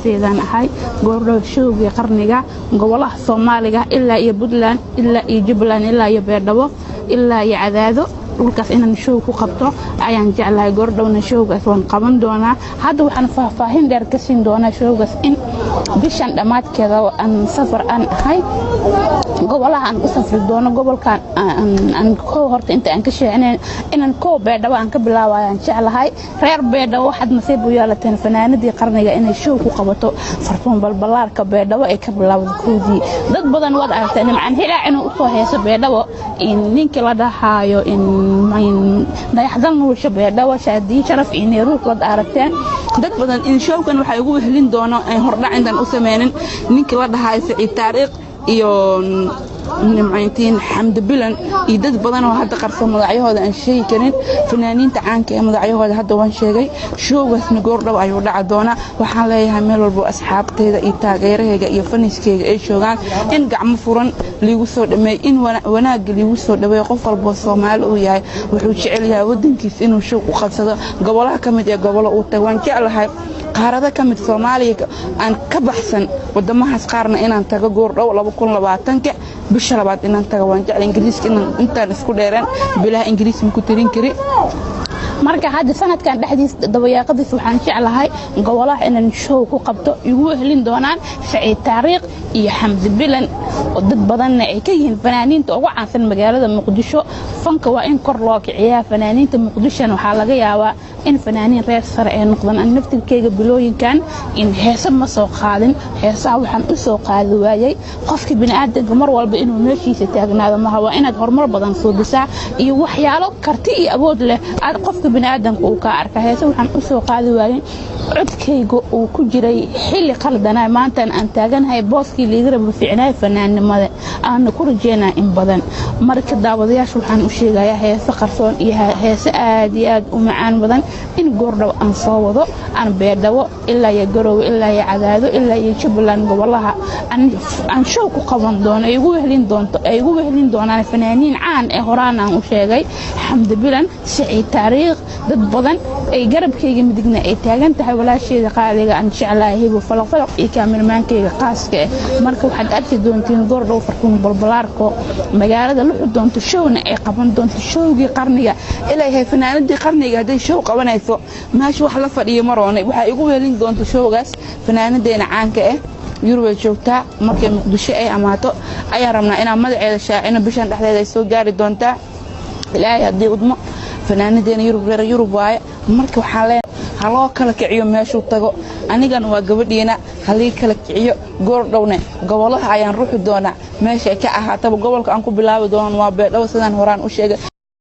heeseedaan ahay goordhow showgii qarniga gobolaha Soomaaliga ilaa iyo Puntland ilaa iyo Jubbaland ilaa iyo Beerdhabo ilaa iyo Cadaado dhulkaas inaan show ku qabto ayaan jeclahay goordhowna showgaas waan qaban doonaa hadda waxaan faahfaahin dheer ka siin doonaa showgaas in bishan dhamaadkeeda aan safar aan ahay gobolaha aan u safri doono gobolkan aan ko horta inta aan ka sheegay inaan ko Beerdhabo aan ka bilaabay jeclahay reer Beerdhabo waxaad nasiib u yeelateen fanaanadii qarniga inay show ku qabato fartuun balbalaarka Beerdhabo ay ka bilaawdo koodii dad badan wad aragteen macaan hilaa inuu soo heeso Beerdhabo in ninkii la dhahayo in dayaxdan nolosha Beerdhabo shaadii sharaf inay ruux wad aragteen dad badan in showgan waxa ugu helin doono ay hordhac intan u sameeyeen ninkii la dhahayo Saciid Taariikh iyo nimcayntiin xamd bilan iyo dad badan oo hadda qarso magacyahooda aan sheegi karin fanaaniinta caanka ee magacyahooda hadda waan sheegay showgaasna goordhow ayuu dhaca doona waxaan leeyahay meel walba asxaabteeda iyo taageerahayga iyo faniskeyga ay joogaan in gacmo furan liigu soo dhameey in wanaag liigu soo dhaweey qof walba Soomaali uu yahay wuxuu jecel yahay wadankiisa inuu show ku qabsado gobolaha kamid ee gobolo uu tago waan jeclahay qaarada kamid Soomaaliga aan ka baxsan wadamahaas qaarna inaan tago goordhow 2020 bisha labaad inaan tago waan jecel Ingiriiska intaan isku dheeraan bilaa Ingiriis ma ku tirin kari marka hadda sanadkan dhaxdiis dabayaaqadiis waxaan jeclahay gobolaha inaan show ku qabto igu helin doonaan Saciid Taariikh iyo Xamd Bilan oo dad badan ay ka yihiin fanaaniinta ugu caansan magaalada Muqdisho fanka waa in kor loo kiciyaa fanaaniinta Muqdisho waxa laga yaabaa in fanaaniin reer sare ay noqdaan an naftirkeyga bilooyinkan in heesa ma soo qaadin heesaha waxaan u soo qaadi waayay qofkii bini'aadamka mar walba inuu meeshiisa taagnaado ma waa inaad horumar badan soo dhisaa iyo waxyaalo karti iyo awood leh aad qofka bini'aadamka uu ka arka heesa waxaan u soo qaadi waayay codkayga uu ku jiray xilli qaldanaa maanta aan taaganahay booskii liidara fiicnaa fanaannimada aan ku rajeynaa in badan marka daawadayaashu waxaan u sheegayaa heesa qarsoon iyo heesa aad iyo aad u macaan badan in goordhow aan soo wado aan Beerdhabo ilaa iyo Garowe ilaa iyo Cadaado ilaa iyo Jubbaland gobolaha aan show ku qaban doono ay ugu helin doonaan fanaaniin caan ee horaan aan u sheegay Xamd Bilan Saciid Taariikh dad badan ay garabkayga midigna ay taagan tahay walaasheeda qaaliga aan jeclahay hibo falaqfalaq iyo kaamirmaankayga qaaska marka waxaad arki doontiin goordhow fartuun balbalaarko magaalada la doonto showna ay qaban doonto showgii qarniga ilaahay fanaanadii qarniga haday show qabanayso maash wax la fadhiyo maroonay waxa igu helin doonto showgaas fanaanadeena caanka ah Yurub joogta markay Muqdisho ay amaato ayaan rabnaa inaan magaceeda shaacino bishan dhexdeeda ay soo gaari doontaa ilaahay hadii udmo fanaanadeena Yurub waaye marka waxaan leeyahay haloo kala kiciyo meeshu tago anigan waa gabadhiina halii kala kiciyo goordhowne gobolaha ayaan ruuxi doonaa meesha ka ahaataba gobolka aan ku bilaabi doono waa Beerdhabo sidaan horaan u sheegay